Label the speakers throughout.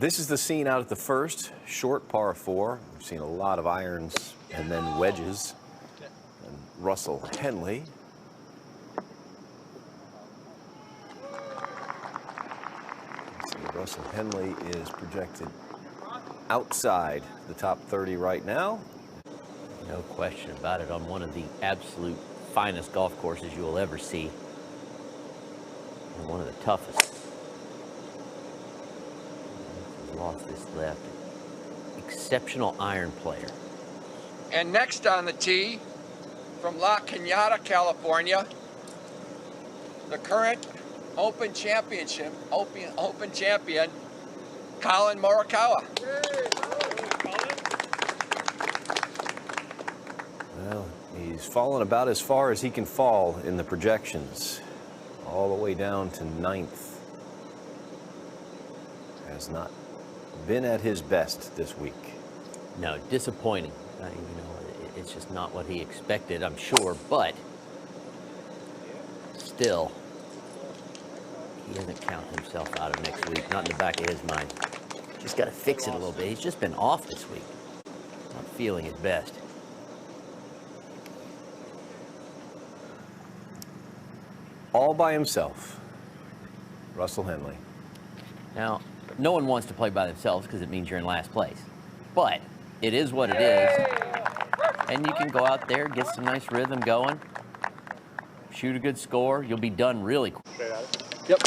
Speaker 1: This is the scene out at the first, short par 4. We've seen a lot of irons and then wedges. And Russell Henley. Russell Henley is projected outside the top 30 right now.
Speaker 2: No question about it, on one of the absolute finest golf courses you will ever see. And one of the toughest. He's lost his left. Exceptional iron player.
Speaker 3: And next on the tee, from La Cañada, California, the current Open champion, CollinMorikawa.
Speaker 1: Well, he's fallen about as far as he can fall in the projections, all the way down to 9th. Has not been at his best this week.
Speaker 2: No, disappointing. You know, it's just not what he expected, I'm sure, but still, he doesn't count himself out of next week, not in the back of his mind. Just got to fix it a little bit. He's just been off this week, not feeling his best.
Speaker 1: All by himself, Russell Henley.
Speaker 2: Now, no one wants to play by themselves because it means you're in last place. But it is what it is. And you can go out there, get some nice rhythm going, shoot a good score. You'll be done really quick.
Speaker 1: Yep.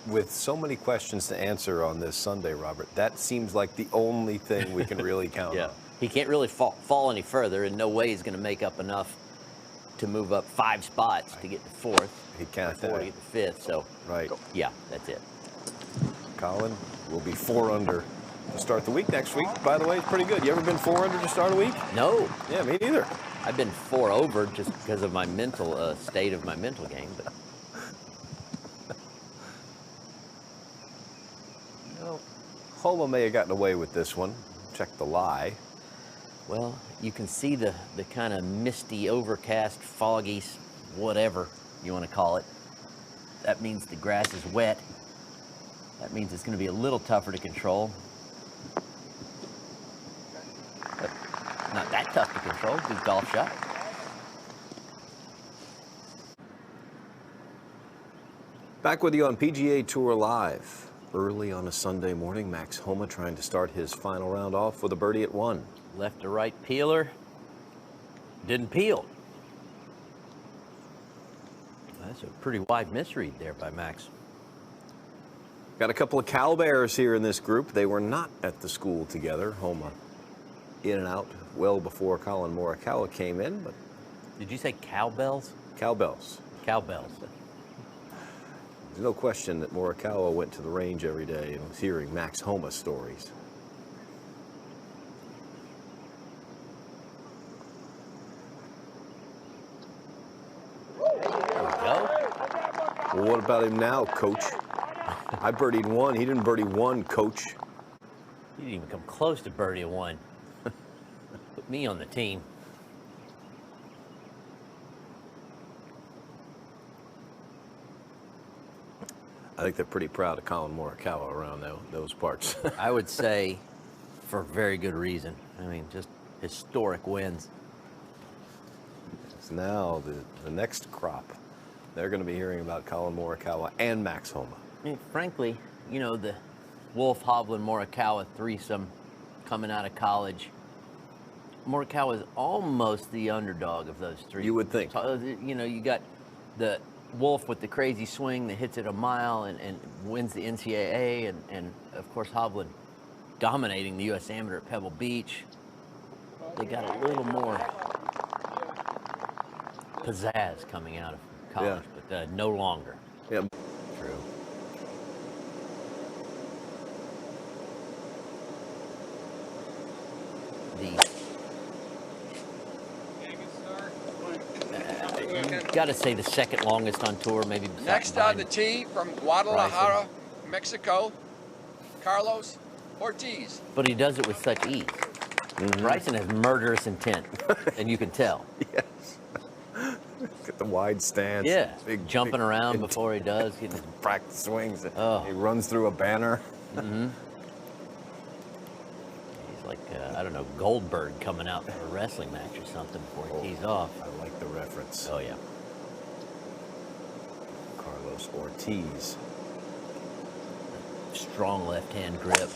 Speaker 1: With so many questions to answer on this Sunday, Robert, that seems like the only thing we can really count on.
Speaker 2: He can't really fall any further, and no way he's going to make up enough to move up 5 spots to get to 4th.
Speaker 1: He can't.
Speaker 2: 4 to get to 5th, so
Speaker 1: right.
Speaker 2: Yeah, that's it.
Speaker 1: Collin will be 4 under to start the week next week. By the way, it's pretty good. You ever been 4 under to start a week?
Speaker 2: No.
Speaker 1: Yeah, me neither.
Speaker 2: I've been 4 over just because of my mental state of my mental game. But
Speaker 1: well, Homa may have gotten away with this one. Check the lie.
Speaker 2: Well, you can see the kind of misty, overcast, foggy, whatever you want to call it. That means the grass is wet. That means it's going to be a little tougher to control. But not that tough to control. Good golf shot.
Speaker 1: Back with you on PGA Tour Live. Early on a Sunday morning, Max Homa trying to start his final round off with a birdie at 1.
Speaker 2: Left to right peeler. Didn't peel. That's a pretty wide misread there by Max.
Speaker 1: Got a couple of Cal Bears here in this group. They were not at the school together. Homa in and out well before CollinMorikawa came in. But
Speaker 2: did you say cowbells?
Speaker 1: Cowbells.
Speaker 2: Cowbells.
Speaker 1: There's no question that Morikawa went to the range every day and was hearing Max Homa stories. Well, what about him now, coach? I birdied 1. He didn't birdie 1, coach.
Speaker 2: He didn't even come close to birdie 1. Put me on the team.
Speaker 1: I think they're pretty proud of CollinMorikawa around those parts.
Speaker 2: I would say for very good reason. I mean, just historic wins.
Speaker 1: So now the next crop, they're going to be hearing about CollinMorikawa and Max Homa.
Speaker 2: I mean, frankly, you know, the Wolff, Hovland, Morikawa threesome coming out of college. Morikawa is almost the underdog of those three.
Speaker 1: You would think.
Speaker 2: You know, you got the Wolff with the crazy swing that hits it a mile and wins the NCAA, and of course Hovland dominating the U.S. Amateur at Pebble Beach. They got a little more pizzazz coming out of college, but no longer.
Speaker 1: Yeah.
Speaker 2: True. Got to say the second longest on tour, maybe.
Speaker 3: Next on the tee from Guadalajara, Mexico, Carlos Ortiz.
Speaker 2: But he does it with such ease. Bryson has murderous intent, and you can tell.
Speaker 1: Yes. Get the wide stance.
Speaker 2: Yeah,
Speaker 1: Big,
Speaker 2: jumping around before he does. Getting,
Speaker 1: practice swings.
Speaker 2: Oh.
Speaker 1: He runs through a banner.
Speaker 2: he's like, I don't know, Goldberg coming out for a wrestling match or something before he tees off.
Speaker 1: I like the reference.
Speaker 2: Oh, yeah.
Speaker 1: Carlos Ortiz.
Speaker 2: Strong left-hand grip.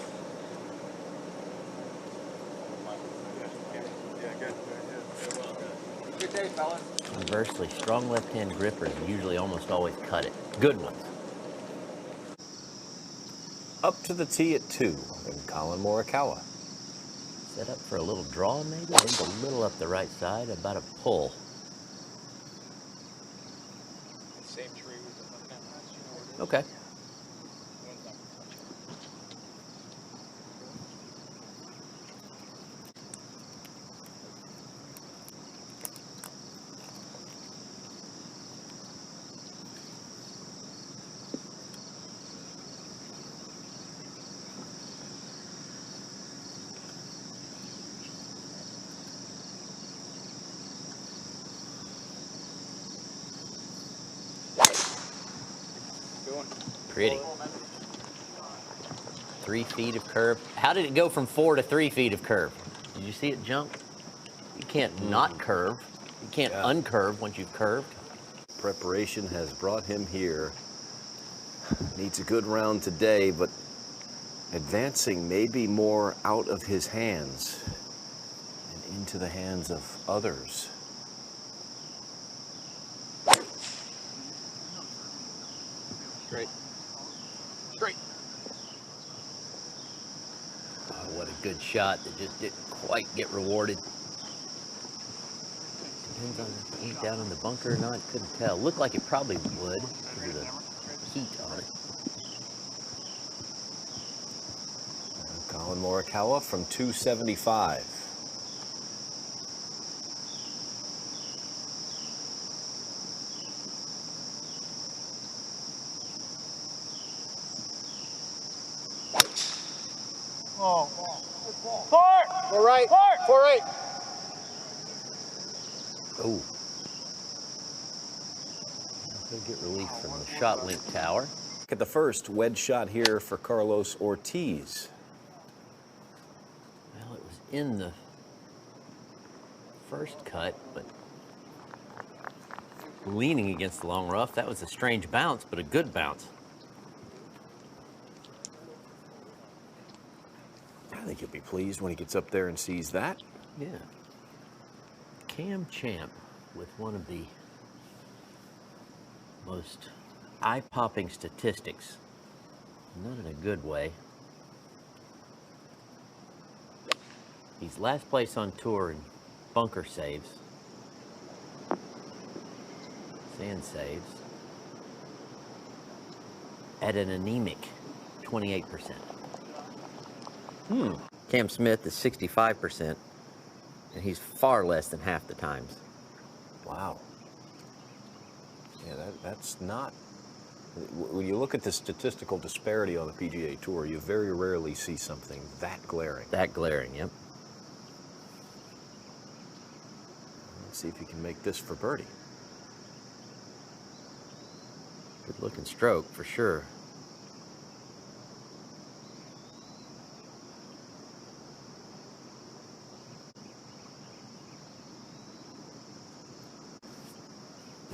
Speaker 3: Good day, fellas.
Speaker 2: Conversely, strong left-hand grippers usually almost always cut it. Good ones.
Speaker 1: Up to the tee at 2 in Collin Morikawa.
Speaker 2: Set up for a little draw, maybe. Maybe a little up the right side, about a pull.
Speaker 4: Same tree we were looking at last year.
Speaker 2: Okay. Pretty. 3 feet of curve. How did it go from 4 to 3 feet of curve? Did you see it jump? You can't not curve. You can't uncurve once you've curved.
Speaker 1: Preparation has brought him here. Needs a good round today, but advancing may be more out of his hands and into the hands of others.
Speaker 3: Straight. Straight.
Speaker 2: Oh, what a good shot that just didn't quite get rewarded. Depends on if it went down in the bunker or not. Couldn't tell. Looked like it probably would because of the heat on it.
Speaker 1: Collin Morikawa from 275.
Speaker 4: Oh, Fort! 4 right. Fort! 4 right.
Speaker 2: Oh. He'll get relief from the shot link tower.
Speaker 1: Look at the first wedge shot here for Carlos Ortiz.
Speaker 2: Well, it was in the first cut, but leaning against the long rough. That was a strange bounce, but a good bounce.
Speaker 1: I think he'll be pleased when he gets up there and sees that.
Speaker 2: Yeah. Cam Champ with one of the most eye-popping statistics. Not in a good way. He's last place on tour in bunker saves, sand saves, at an anemic 28%. Cam Smith is 65%, and he's far less than half the times.
Speaker 1: Wow. Yeah, that's not... When you look at the statistical disparity on the PGA Tour, you very rarely see something that glaring.
Speaker 2: That glaring, yep.
Speaker 1: Let's see if he can make this for birdie.
Speaker 2: Good looking stroke for sure.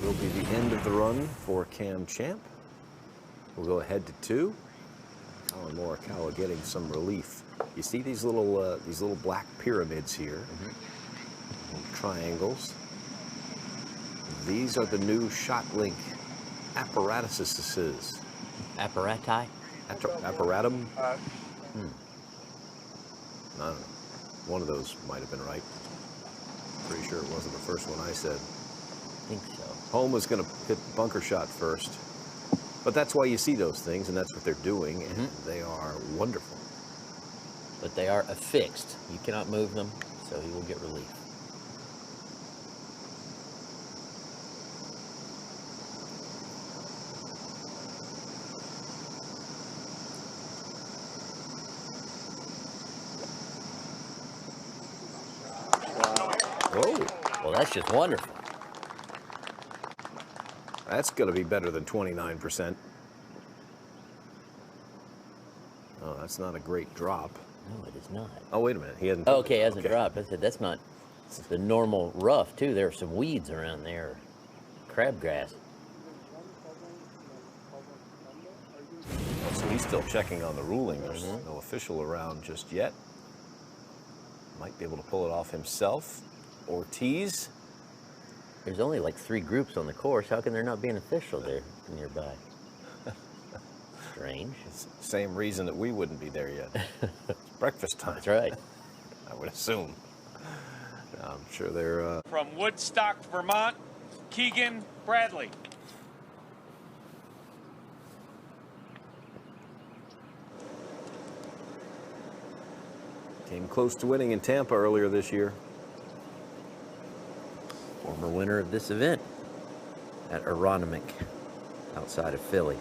Speaker 1: Will be the end of the run for Cam Champ. We'll go ahead to 2. Collin Morikawa getting some relief. You see these little black pyramids here, little triangles. These are the new shot link apparatuses.
Speaker 2: Apparati?
Speaker 1: Apparatum? I don't know. One of those might have been right. Pretty sure it wasn't the first one I said.
Speaker 2: I think so.
Speaker 1: Home was going to hit bunker shot first. But that's why you see those things, and that's what they're doing, and they are wonderful.
Speaker 2: But they are affixed. You cannot move them, so he will get relief. Whoa. Well, that's just wonderful.
Speaker 1: That's going to be better than 29%. Oh, that's not a great drop.
Speaker 2: No, it is not.
Speaker 1: Oh, wait a minute. He hasn't.
Speaker 2: Okay, it hasn't dropped. I said that's not the normal rough, too. There are some weeds around there. Crabgrass.
Speaker 1: Oh, so he's still checking on the ruling. There's no official around just yet. Might be able to pull it off himself. Ortiz.
Speaker 2: There's only like 3 groups on the course. How can there not be an official there nearby? Strange.
Speaker 1: It's the same reason that we wouldn't be there yet. It's breakfast time.
Speaker 2: That's right.
Speaker 1: I would assume. I'm sure they're...
Speaker 5: From Woodstock, Vermont, Keegan Bradley.
Speaker 1: Came close to winning in Tampa earlier this year.
Speaker 2: Former winner of this event at Aronimink, outside of Philly.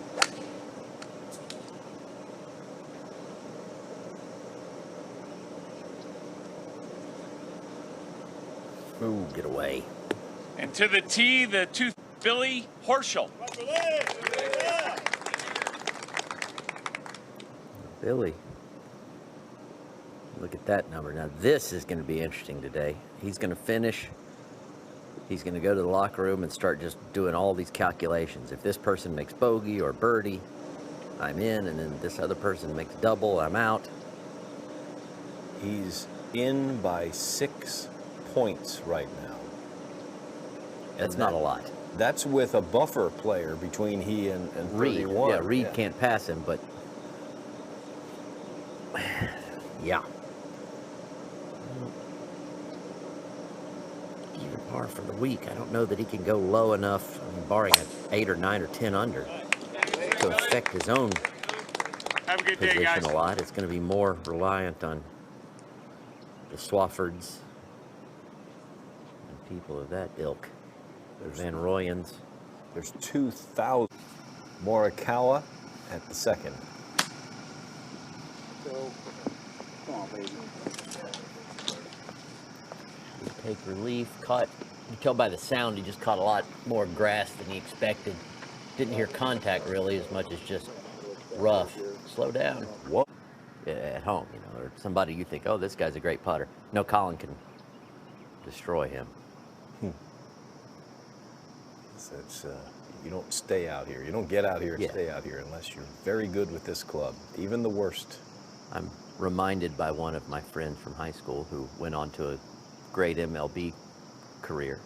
Speaker 2: Ooh, get away.
Speaker 5: And to the tee, the Billy Horschel.
Speaker 2: Billy. Look at that number. Now this is going to be interesting today. He's going to finish. He's going to go to the locker room and start just doing all these calculations. If this person makes bogey or birdie, I'm in, and then this other person makes double, I'm out.
Speaker 1: He's in by 6 points right now.
Speaker 2: That's not a lot.
Speaker 1: That's with a buffer player between he and
Speaker 2: Reed.
Speaker 1: 31.
Speaker 2: Yeah, Reed can't pass him, but yeah. Even par for the week. I don't know that he can go low enough, I mean, barring an 8 or 9 or 10 under, to affect his own
Speaker 5: Have a good day,
Speaker 2: position
Speaker 5: guys.
Speaker 2: a lot. It's going to be more reliant on the Swaffords and people of that ilk. There's Van Royens.
Speaker 1: There's 2,000. Morikawa at the second.
Speaker 4: So, come on, baby.
Speaker 2: Take relief, caught, you tell by the sound, he just caught a lot more grass than he expected. Didn't hear contact really as much as just rough. Slow down.
Speaker 1: What?
Speaker 2: Yeah, at home, you know, or somebody you think, oh, this guy's a great putter. No, Collin can destroy him.
Speaker 1: It's, you don't stay out here. You don't get out here and stay out here unless you're very good with this club, even the worst.
Speaker 2: I'm reminded by one of my friends from high school who went on to a great MLB career,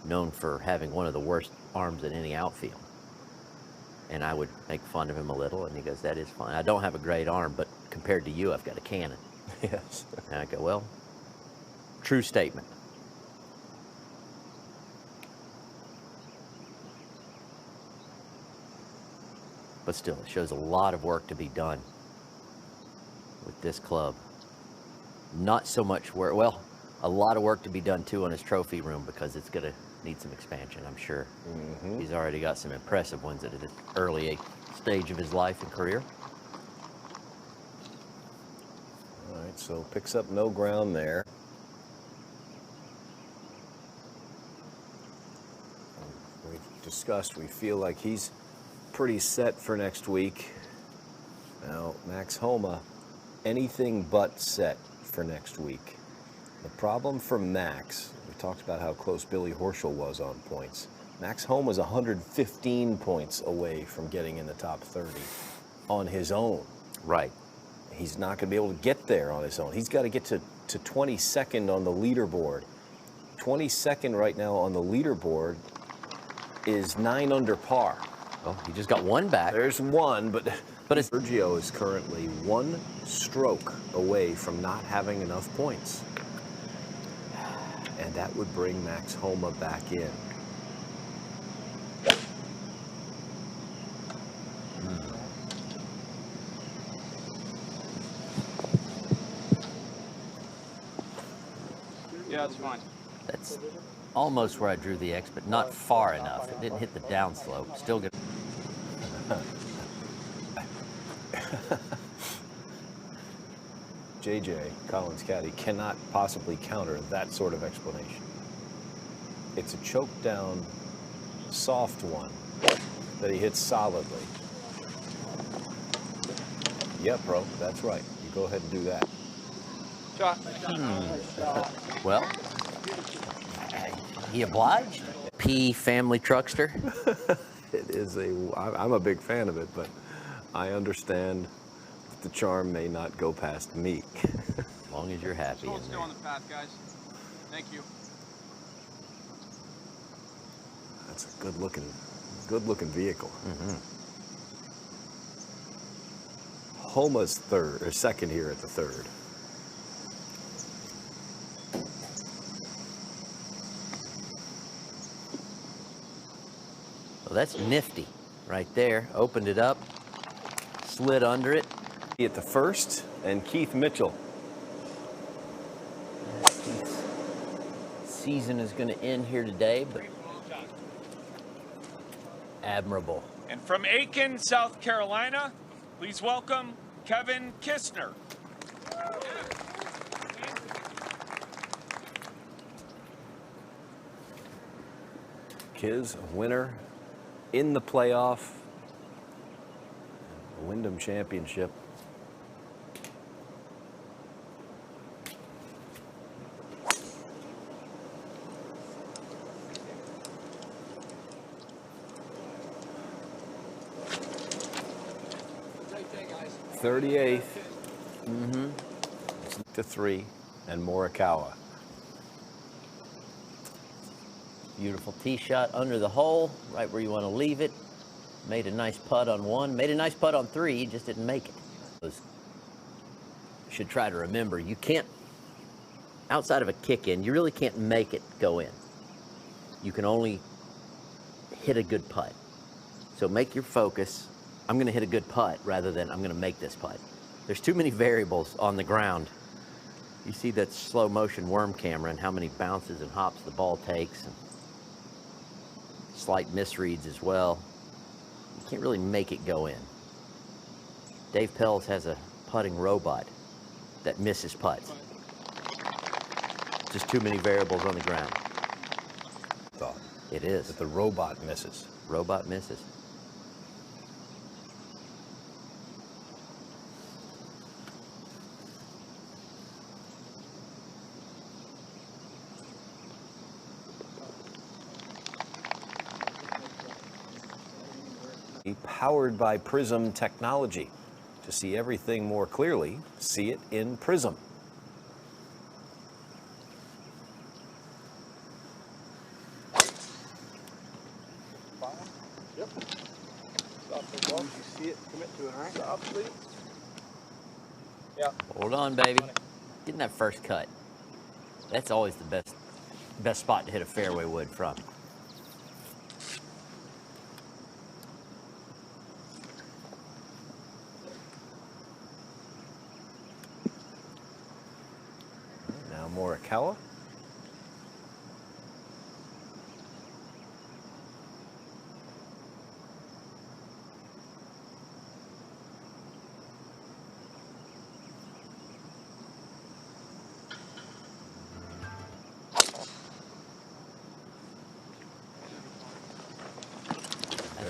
Speaker 2: known for having one of the worst arms in any outfield. And I would make fun of him a little, and he goes, that is fine. I don't have a great arm, but compared to you, I've got a cannon.
Speaker 1: Yes.
Speaker 2: And I go, well, true statement. But still, it shows a lot of work to be done with this club. Not so much work, well, a lot of work to be done too on his trophy room, because it's going to need some expansion, I'm sure. He's already got some impressive ones at an early stage of his life and career.
Speaker 1: All right, so picks up no ground there. We've discussed, we feel like he's pretty set for next week. Now, Max Homa, anything but set for next week. The problem for Max, we talked about how close Billy Horschel was on points. Max Homa's 115 points away from getting in the top 30 on his own.
Speaker 2: Right.
Speaker 1: He's not going to be able to get there on his own. He's got to get to 22nd on the leaderboard. 22nd right now on the leaderboard is 9 under par.
Speaker 2: Well, he just got one back.
Speaker 1: There's one, but
Speaker 2: it's
Speaker 1: Sergio is currently 1 stroke away from not having enough points. And that would bring Max Homa back in.
Speaker 5: Yeah, that's fine.
Speaker 2: That's almost where I drew the X, but not far enough. It didn't hit the downslope. Still good.
Speaker 1: JJ, Collins caddy, cannot possibly counter that sort of explanation. It's a choke down, soft one, that he hits solidly. Yeah, bro, that's right. You go ahead and do that.
Speaker 3: Shot.
Speaker 2: Well, he obliged. P family truckster.
Speaker 1: It is I'm a big fan of it, but I understand that the charm may not go past me.
Speaker 2: As long as you're happy in
Speaker 4: Still
Speaker 2: there.
Speaker 4: on the path, guys. Thank you.
Speaker 1: That's a good looking vehicle. Homa's second here at the third.
Speaker 2: Well, that's nifty right there. Opened it up, slid under it.
Speaker 1: At the first, and Keith Mitchell.
Speaker 2: Keith's season is going to end here today, but admirable.
Speaker 5: And from Aiken, South Carolina, please welcome Kevin Kistner.
Speaker 1: Kiz, a winner in the playoff, the Wyndham Championship.
Speaker 4: Great day, guys.
Speaker 1: 38th to 3, and Morikawa.
Speaker 2: Beautiful tee shot under the hole, right where you want to leave it. Made a nice putt on one, made a nice putt on three, just didn't make it. Should try to remember, you can't, outside of a kick in, you really can't make it go in. You can only hit a good putt. So make your focus, I'm going to hit a good putt rather than I'm going to make this putt. There's too many variables on the ground. You see that slow motion worm camera and how many bounces and hops the ball takes, and slight misreads as well. You can't really make it go in. Dave Pelz has a putting robot that misses putts. Just too many variables on the ground.
Speaker 1: Thought
Speaker 2: It is.
Speaker 1: that the robot misses.
Speaker 2: Robot misses.
Speaker 1: Powered by Prism technology. To see everything more clearly, see it in Prism.
Speaker 4: Yep. Stop the ball. You see it, commit to it, all right? Stop, please. Yeah.
Speaker 2: Hold on, baby. Getting that first cut. That's always the best spot to hit a fairway wood from.
Speaker 1: Now Morikawa.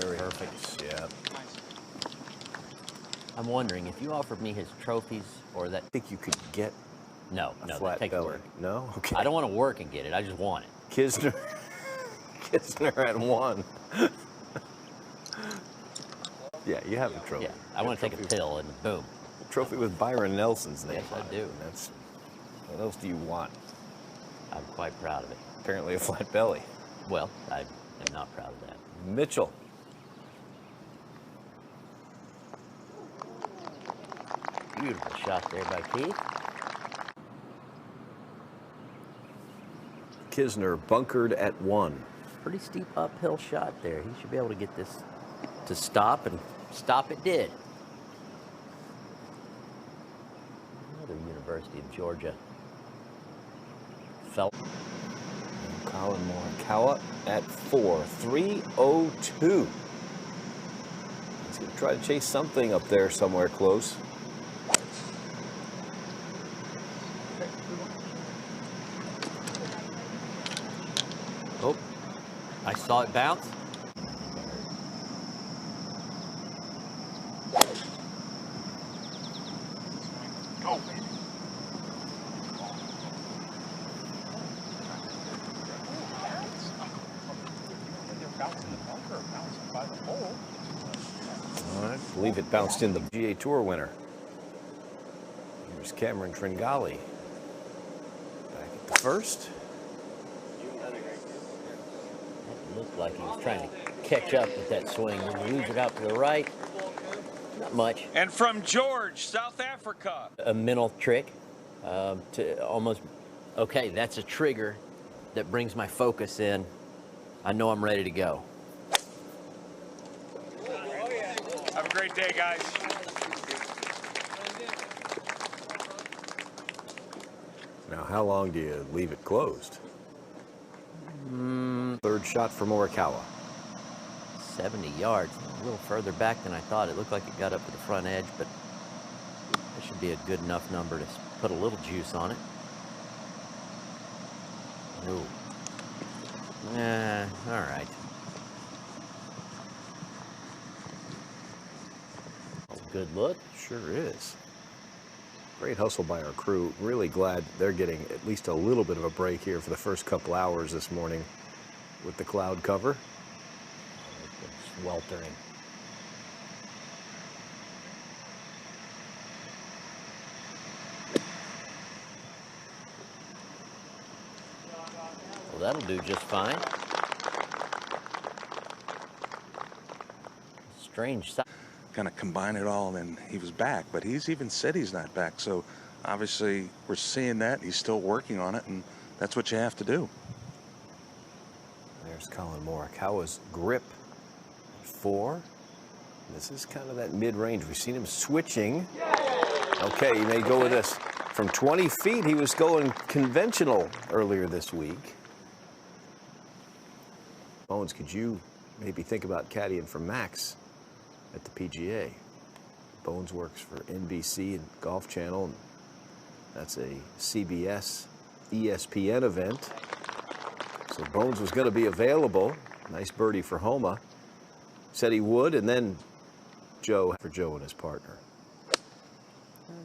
Speaker 1: Very perfect. Yeah.
Speaker 2: I'm wondering if you offered me his trophies or that.
Speaker 1: I think you could get
Speaker 2: No,
Speaker 1: a
Speaker 2: no, that
Speaker 1: flat
Speaker 2: takes
Speaker 1: belly.
Speaker 2: work.
Speaker 1: No? Okay.
Speaker 2: I don't want to work and get it. I just want it.
Speaker 1: Kisner at 1. Yeah, you have a trophy.
Speaker 2: Yeah, I want to take a pill and boom.
Speaker 1: Trophy with Byron Nelson's name
Speaker 2: Yes, I
Speaker 1: on it.
Speaker 2: do.
Speaker 1: That's, what else do you want?
Speaker 2: I'm quite proud of it.
Speaker 1: Apparently a flat belly.
Speaker 2: Well, I am not proud of that.
Speaker 1: Mitchell.
Speaker 2: Beautiful shot there by Keith.
Speaker 1: Kisner bunkered at 1.
Speaker 2: Pretty steep uphill shot there. He should be able to get this to stop, and stop it did. Another University of Georgia. Felt.
Speaker 1: CollinMorikawa at 4. 3:02. He's going to try to chase something up there somewhere close.
Speaker 2: Oh, I saw it bounce.
Speaker 1: All right, I believe it bounced in the PGA Tour winner. Here's Cameron Tringali. Back at the first.
Speaker 2: It looked like he was trying to catch up with that swing. When you lose it out to the right, not much.
Speaker 5: And from George, South Africa.
Speaker 2: A mental trick to almost, okay, that's a trigger that brings my focus in. I know I'm ready to go.
Speaker 5: Have a great day, guys.
Speaker 1: Now, how long do you leave it closed? Third shot for Morikawa.
Speaker 2: 70 yards, a little further back than I thought. It looked like it got up to the front edge, but that should be a good enough number to put a little juice on it. Ooh. All right. That's a good look.
Speaker 1: Sure is. Great hustle by our crew. Really glad they're getting at least a little bit of a break here for the first couple hours this morning with the cloud cover.
Speaker 2: It's sweltering. Well, that'll do just fine. Strange sight.
Speaker 6: Kind of combine it all, and he was back, but he's even said he's not back. So obviously we're seeing that he's still working on it, and that's what you have to do.
Speaker 1: There's Collin Morikawa's grip. 4. This is kind of that mid-range. We've seen him switching. Okay, he may go with this. From 20 feet, he was going conventional earlier this week. Bones, could you maybe think about caddying for Max at the PGA? Bones works for NBC and Golf Channel. And that's a CBS ESPN event. So Bones was going to be available. Nice birdie for Homa. Said he would, and then Joe and his partner.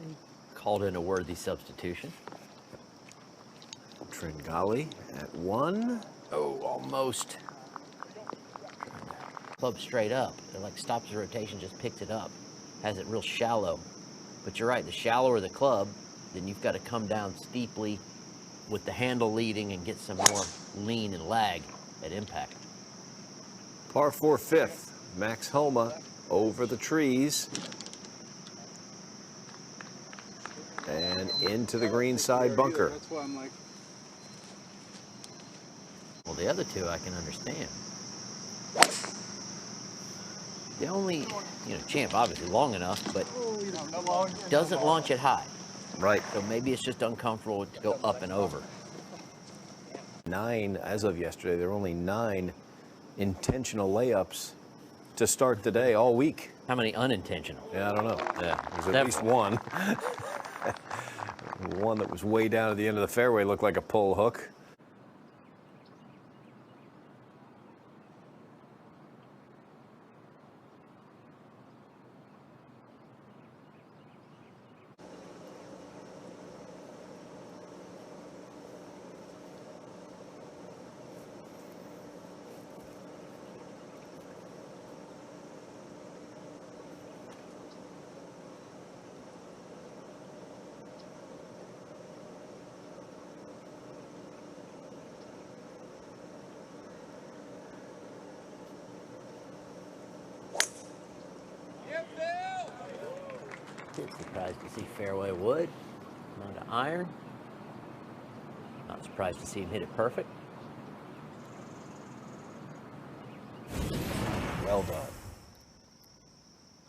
Speaker 2: He called in a worthy substitution.
Speaker 1: Tringali at 1.
Speaker 2: Oh, almost. Club straight up. It like stops the rotation, just picks it up. Has it real shallow. But you're right, the shallower the club, then you've got to come down steeply with the handle leading and get some more lean and lag at impact.
Speaker 1: Par 4 fifth. Max Homa over the trees. And into the green side bunker.
Speaker 4: That's why I'm like,
Speaker 2: Well, the other two I can understand. The only, Champ obviously long enough, but doesn't launch it high.
Speaker 1: Right.
Speaker 2: So maybe it's just uncomfortable to go up and over.
Speaker 1: 9, as of yesterday, there were only 9 intentional layups to start the day all week.
Speaker 2: How many unintentional?
Speaker 1: Yeah, I don't know.
Speaker 2: Yeah,
Speaker 1: There's at least one. One that was way down at the end of the fairway looked like a pull hook.
Speaker 2: Surprised to see fairway wood. On to iron. Not surprised to see him hit it perfect.
Speaker 1: Well done.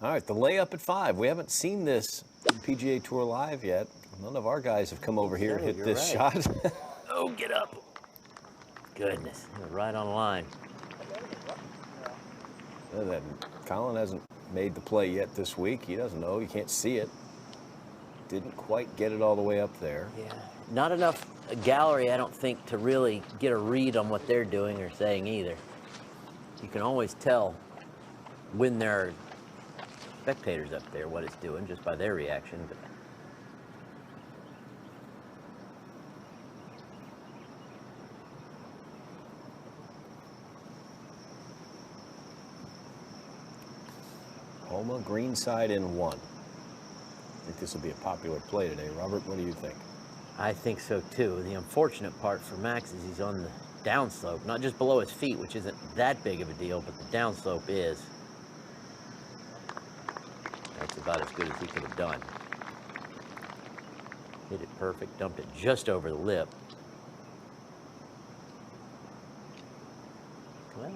Speaker 1: All right, the layup at 5. We haven't seen this PGA Tour live yet. None of our guys have come over here and hit
Speaker 2: You're
Speaker 1: this
Speaker 2: right.
Speaker 1: shot.
Speaker 2: Oh, get up. Goodness, right on line.
Speaker 1: That Collin hasn't made the play yet this week. He doesn't know. You can't see it. Didn't quite get it all the way up there.
Speaker 2: Yeah, not enough gallery, I don't think, to really get a read on what they're doing or saying either. You can always tell when there are spectators up there what it's doing just by their reaction. But
Speaker 1: Homa, green side in 1. I think this will be a popular play today. Robert, what do you think?
Speaker 2: I think so too. The unfortunate part for Max is he's on the downslope, not just below his feet, which isn't that big of a deal, but the downslope is. That's about as good as he could have done. Hit it perfect, dumped it just over the lip. Well,